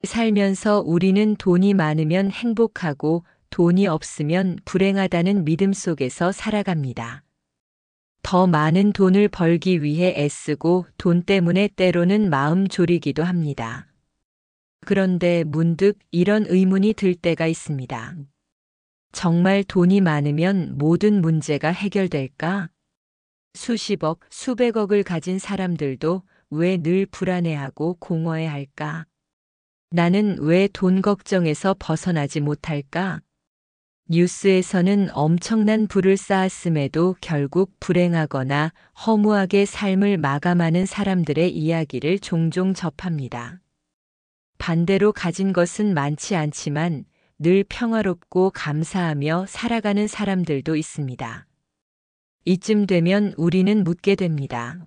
살면서 우리는 돈이 많으면 행복하고 돈이 없으면 불행하다는 믿음 속에서 살아갑니다. 더 많은 돈을 벌기 위해 애쓰고 돈 때문에 때로는 마음 졸이기도 합니다. 그런데 문득 이런 의문이 들 때가 있습니다. 정말 돈이 많으면 모든 문제가 해결될까? 수십억, 수백억을 가진 사람들도 왜 늘 불안해하고 공허해할까? 나는 왜 돈 걱정에서 벗어나지 못할까? 뉴스에서는 엄청난 부를 쌓았음에도 결국 불행하거나 허무하게 삶을 마감하는 사람들의 이야기를 종종 접합니다. 반대로 가진 것은 많지 않지만 늘 평화롭고 감사하며 살아가는 사람들도 있습니다. 이쯤 되면 우리는 묻게 됩니다.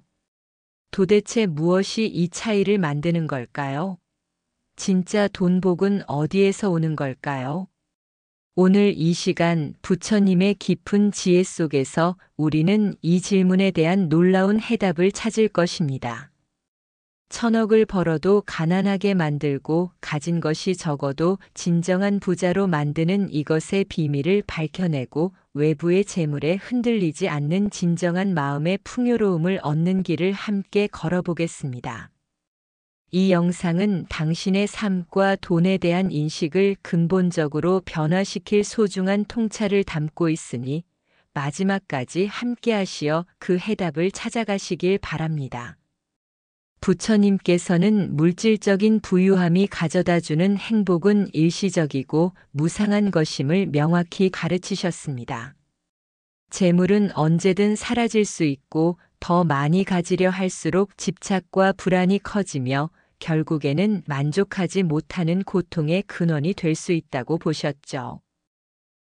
도대체 무엇이 이 차이를 만드는 걸까요? 진짜 돈복은 어디에서 오는 걸까요? 오늘 이 시간 부처님의 깊은 지혜 속에서 우리는 이 질문에 대한 놀라운 해답을 찾을 것입니다. 1,000억을 벌어도 가난하게 만들고 가진 것이 적어도 진정한 부자로 만드는 이것의 비밀을 밝혀내고 외부의 재물에 흔들리지 않는 진정한 마음의 풍요로움을 얻는 길을 함께 걸어보겠습니다. 이 영상은 당신의 삶과 돈에 대한 인식을 근본적으로 변화시킬 소중한 통찰을 담고 있으니 마지막까지 함께 하시어 그 해답을 찾아가시길 바랍니다. 부처님께서는 물질적인 부유함이 가져다주는 행복은 일시적이고 무상한 것임을 명확히 가르치셨습니다. 재물은 언제든 사라질 수 있고 더 많이 가지려 할수록 집착과 불안이 커지며 결국에는 만족하지 못하는 고통의 근원이 될 수 있다고 보셨죠.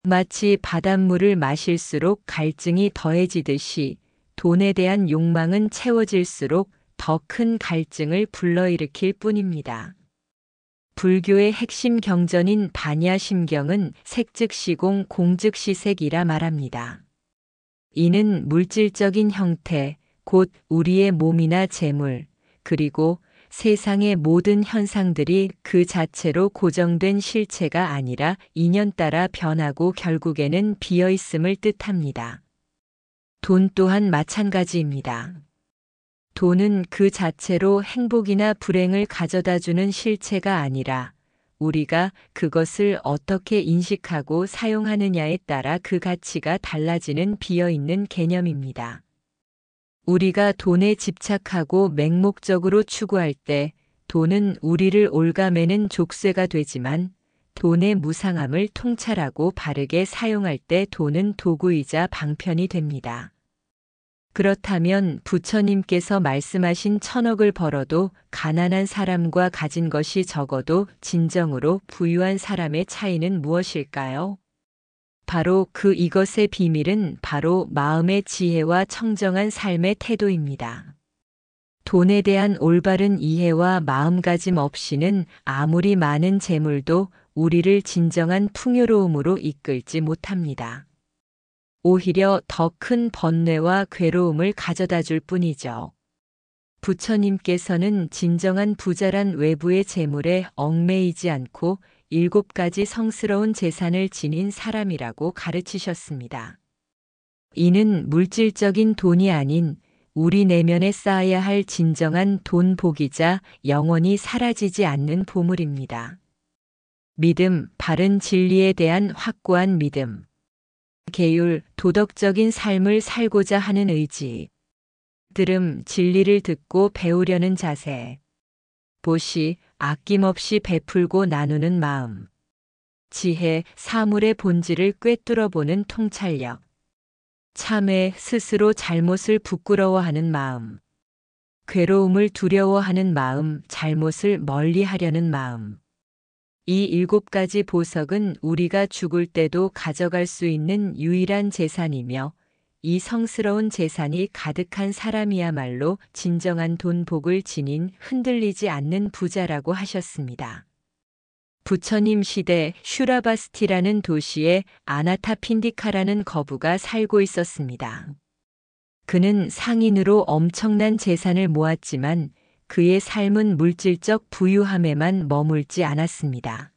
마치 바닷물을 마실수록 갈증이 더해지듯이 돈에 대한 욕망은 채워질수록 더 큰 갈증을 불러일으킬 뿐입니다. 불교의 핵심 경전인 반야심경은 색즉시공 공즉시색이라 말합니다. 이는 물질적인 형태, 곧 우리의 몸이나 재물, 그리고 세상의 모든 현상들이 그 자체로 고정된 실체가 아니라 인연 따라 변하고 결국에는 비어있음을 뜻합니다. 돈 또한 마찬가지입니다. 돈은 그 자체로 행복이나 불행을 가져다주는 실체가 아니라 우리가 그것을 어떻게 인식하고 사용하느냐에 따라 그 가치가 달라지는 비어있는 개념입니다. 우리가 돈에 집착하고 맹목적으로 추구할 때 돈은 우리를 옭아매는 족쇄가 되지만 돈의 무상함을 통찰하고 바르게 사용할 때 돈은 도구이자 방편이 됩니다. 그렇다면 부처님께서 말씀하신 1,000억을 벌어도 가난한 사람과 가진 것이 적어도 진정으로 부유한 사람의 차이는 무엇일까요? 바로 이것의 비밀은 바로 마음의 지혜와 청정한 삶의 태도입니다. 돈에 대한 올바른 이해와 마음가짐 없이는 아무리 많은 재물도 우리를 진정한 풍요로움으로 이끌지 못합니다. 오히려 더 큰 번뇌와 괴로움을 가져다 줄 뿐이죠. 부처님께서는 진정한 부자란 외부의 재물에 얽매이지 않고 7가지 성스러운 재산을 지닌 사람이라고 가르치셨습니다. 이는 물질적인 돈이 아닌 우리 내면에 쌓아야 할 진정한 돈복이자 영원히 사라지지 않는 보물입니다. 믿음, 바른 진리에 대한 확고한 믿음. 계율, 도덕적인 삶을 살고자 하는 의지. 들음, 진리를 듣고 배우려는 자세. 보시, 아낌없이 베풀고 나누는 마음. 지혜, 사물의 본질을 꿰뚫어보는 통찰력. 참회, 스스로 잘못을 부끄러워하는 마음. 괴로움을 두려워하는 마음, 잘못을 멀리하려는 마음. 이 7가지 보석은 우리가 죽을 때도 가져갈 수 있는 유일한 재산이며 이 성스러운 재산이 가득한 사람이야말로 진정한 돈복을 지닌 흔들리지 않는 부자라고 하셨습니다. 부처님 시대 슈라바스티라는 도시에 아나타핀디카라는 거부가 살고 있었습니다. 그는 상인으로 엄청난 재산을 모았지만 그의 삶은 물질적 부유함에만 머물지 않았습니다.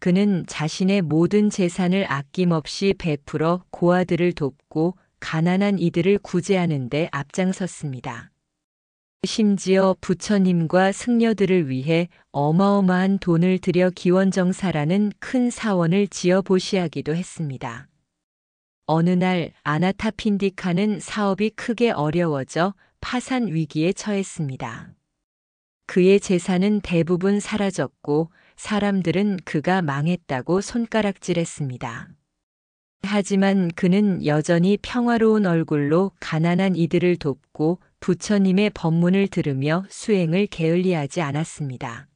그는 자신의 모든 재산을 아낌없이 베풀어 고아들을 돕고 가난한 이들을 구제하는 데 앞장섰습니다. 심지어 부처님과 승려들을 위해 어마어마한 돈을 들여 기원정사라는 큰 사원을 지어 보시하기도 했습니다. 어느 날 아나타핀디카는 사업이 크게 어려워져 파산 위기에 처했습니다. 그의 재산은 대부분 사라졌고 사람들은 그가 망했다고 손가락질했습니다. 하지만 그는 여전히 평화로운 얼굴로 가난한 이들을 돕고 부처님의 법문을 들으며 수행을 게을리하지 않았습니다.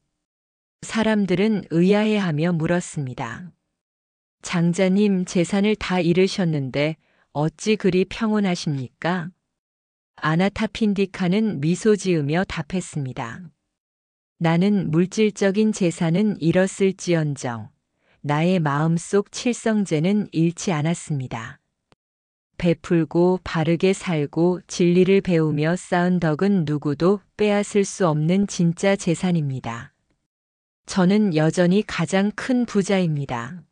사람들은 의아해하며 물었습니다. 장자님, 재산을 다 잃으셨는데 어찌 그리 평온하십니까? 아나타핀디카는 미소 지으며 답했습니다. 나는 물질적인 재산은 잃었을지언정 나의 마음속 칠성재는 잃지 않았습니다. 베풀고 바르게 살고 진리를 배우며 쌓은 덕은 누구도 빼앗을 수 없는 진짜 재산입니다. 저는 여전히 가장 큰 부자입니다.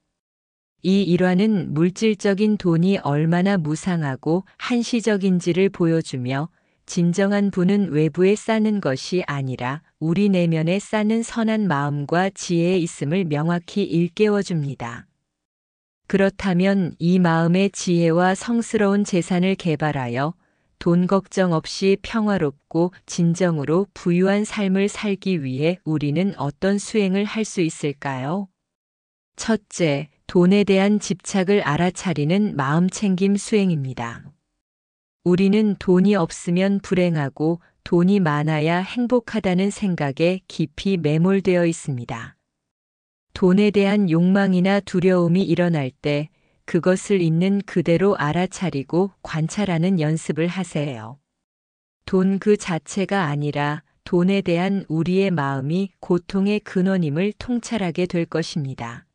이 일화는 물질적인 돈이 얼마나 무상하고 한시적인지를 보여주며 진정한 부는 외부에 쌓는 것이 아니라 우리 내면에 쌓는 선한 마음과 지혜에 있음을 명확히 일깨워줍니다. 그렇다면 이 마음의 지혜와 성스러운 재산을 개발하여 돈 걱정 없이 평화롭고 진정으로 부유한 삶을 살기 위해 우리는 어떤 수행을 할 수 있을까요? 첫째, 돈에 대한 집착을 알아차리는 마음챙김 수행입니다. 우리는 돈이 없으면 불행하고 돈이 많아야 행복하다는 생각에 깊이 매몰되어 있습니다. 돈에 대한 욕망이나 두려움이 일어날 때 그것을 있는 그대로 알아차리고 관찰하는 연습을 하세요. 돈 그 자체가 아니라 돈에 대한 우리의 마음이 고통의 근원임을 통찰하게 될 것입니다.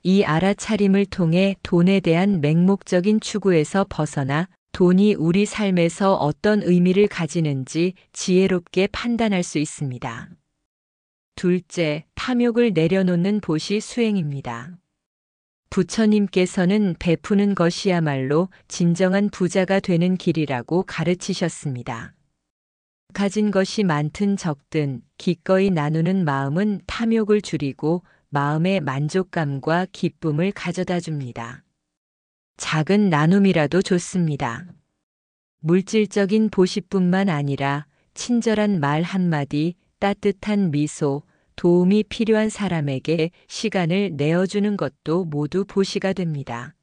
이 알아차림을 통해 돈에 대한 맹목적인 추구에서 벗어나 돈이 우리 삶에서 어떤 의미를 가지는지 지혜롭게 판단할 수 있습니다. 둘째, 탐욕을 내려놓는 보시 수행입니다. 부처님께서는 베푸는 것이야말로 진정한 부자가 되는 길이라고 가르치셨습니다. 가진 것이 많든 적든 기꺼이 나누는 마음은 탐욕을 줄이고 마음의 만족감과 기쁨을 가져다 줍니다. 작은 나눔이라도 좋습니다. 물질적인 보시뿐만 아니라 친절한 말 한마디, 따뜻한 미소, 도움이 필요한 사람에게 시간을 내어주는 것도 모두 보시가 됩니다.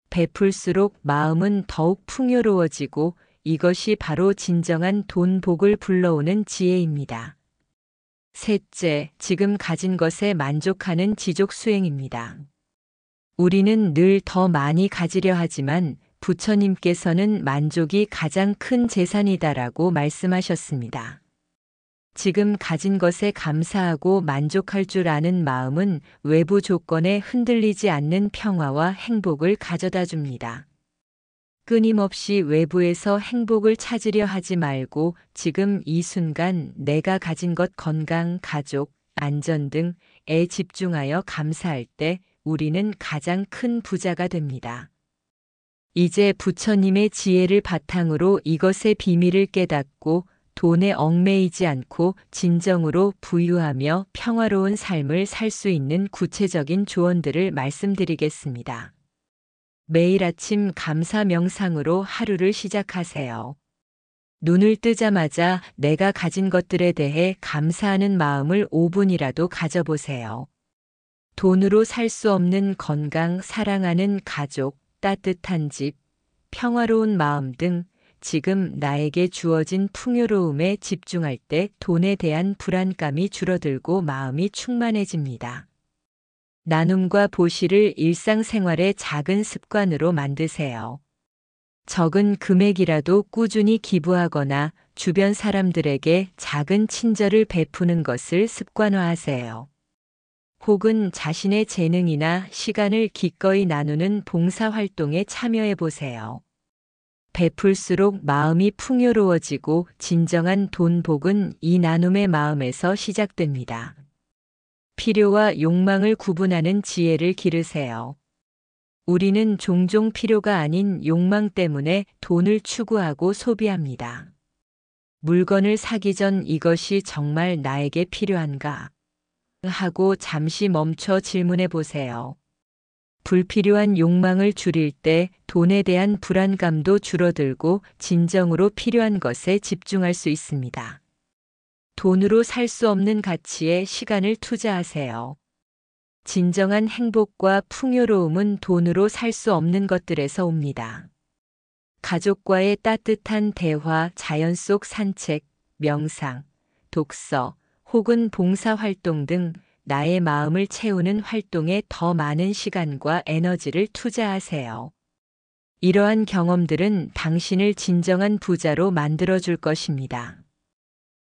베풀수록 마음은 더욱 풍요로워지고 이것이 바로 진정한 돈 복을 불러오는 지혜입니다. 셋째, 지금 가진 것에 만족하는 지족 수행입니다. 우리는 늘 더 많이 가지려 하지만 부처님께서는 만족이 가장 큰 재산이다라고 말씀하셨습니다. 지금 가진 것에 감사하고 만족할 줄 아는 마음은 외부 조건에 흔들리지 않는 평화와 행복을 가져다 줍니다. 끊임없이 외부에서 행복을 찾으려 하지 말고 지금 이 순간 내가 가진 것 건강, 가족, 안전 등에 집중하여 감사할 때 우리는 가장 큰 부자가 됩니다. 이제 부처님의 지혜를 바탕으로 이것의 비밀을 깨닫고 돈에 얽매이지 않고 진정으로 부유하며 평화로운 삶을 살 수 있는 구체적인 조언들을 말씀드리겠습니다. 매일 아침 감사 명상으로 하루를 시작하세요. 눈을 뜨자마자 내가 가진 것들에 대해 감사하는 마음을 5분이라도 가져보세요. 돈으로 살 수 없는 건강, 사랑하는 가족, 따뜻한 집, 평화로운 마음 등 지금 나에게 주어진 풍요로움에 집중할 때 돈에 대한 불안감이 줄어들고 마음이 충만해집니다. 나눔과 보시를 일상생활의 작은 습관으로 만드세요. 적은 금액이라도 꾸준히 기부하거나 주변 사람들에게 작은 친절을 베푸는 것을 습관화하세요. 혹은 자신의 재능이나 시간을 기꺼이 나누는 봉사활동에 참여해 보세요. 베풀수록 마음이 풍요로워지고 진정한 돈 복은 이 나눔의 마음에서 시작됩니다. 필요와 욕망을 구분하는 지혜를 기르세요. 우리는 종종 필요가 아닌 욕망 때문에 돈을 추구하고 소비합니다. 물건을 사기 전 이것이 정말 나에게 필요한가? 하고 잠시 멈춰 질문해 보세요. 불필요한 욕망을 줄일 때 돈에 대한 불안감도 줄어들고 진정으로 필요한 것에 집중할 수 있습니다. 돈으로 살 수 없는 가치에 시간을 투자하세요. 진정한 행복과 풍요로움은 돈으로 살 수 없는 것들에서 옵니다. 가족과의 따뜻한 대화, 자연 속 산책, 명상, 독서, 혹은 봉사활동 등 나의 마음을 채우는 활동에 더 많은 시간과 에너지를 투자하세요. 이러한 경험들은 당신을 진정한 부자로 만들어줄 것입니다.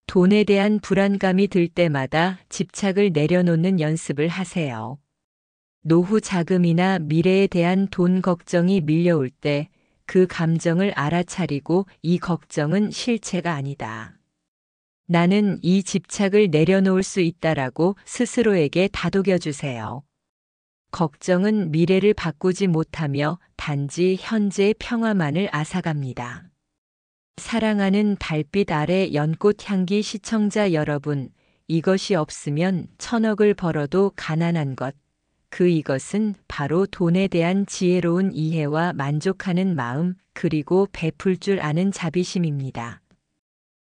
돈에 대한 불안감이 들 때마다 집착을 내려놓는 연습을 하세요. 노후 자금이나 미래에 대한 돈 걱정이 밀려올 때 그 감정을 알아차리고 이 걱정은 실체가 아니다. 나는 이 집착을 내려놓을 수 있다라고 스스로에게 다독여 주세요. 걱정은 미래를 바꾸지 못하며 단지 현재의 평화만을 앗아갑니다. 사랑하는 달빛 아래 연꽃 향기 시청자 여러분, 이것이 없으면 1000억을 벌어도 가난한 것. 이것은 바로 돈에 대한 지혜로운 이해와 만족하는 마음, 그리고 베풀 줄 아는 자비심입니다.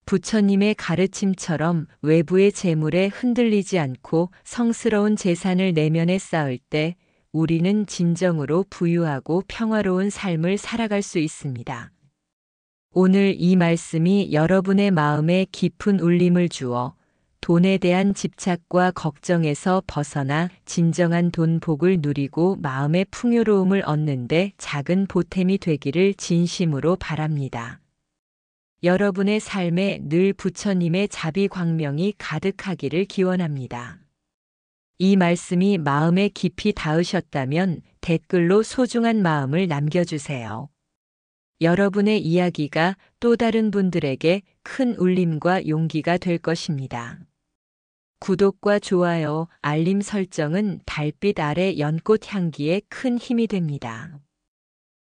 부처님의 가르침처럼 외부의 재물에 흔들리지 않고 성스러운 재산을 내면에 쌓을 때 우리는 진정으로 부유하고 평화로운 삶을 살아갈 수 있습니다. 오늘 이 말씀이 여러분의 마음에 깊은 울림을 주어 돈에 대한 집착과 걱정에서 벗어나 진정한 돈 복을 누리고 마음의 풍요로움을 얻는데 작은 보탬이 되기를 진심으로 바랍니다. 여러분의 삶에 늘 부처님의 자비 광명이 가득하기를 기원합니다. 이 말씀이 마음에 깊이 닿으셨다면 댓글로 소중한 마음을 남겨주세요. 여러분의 이야기가 또 다른 분들에게 큰 울림과 용기가 될 것입니다. 구독과 좋아요, 알림 설정은 달빛 아래 연꽃 향기에 큰 힘이 됩니다.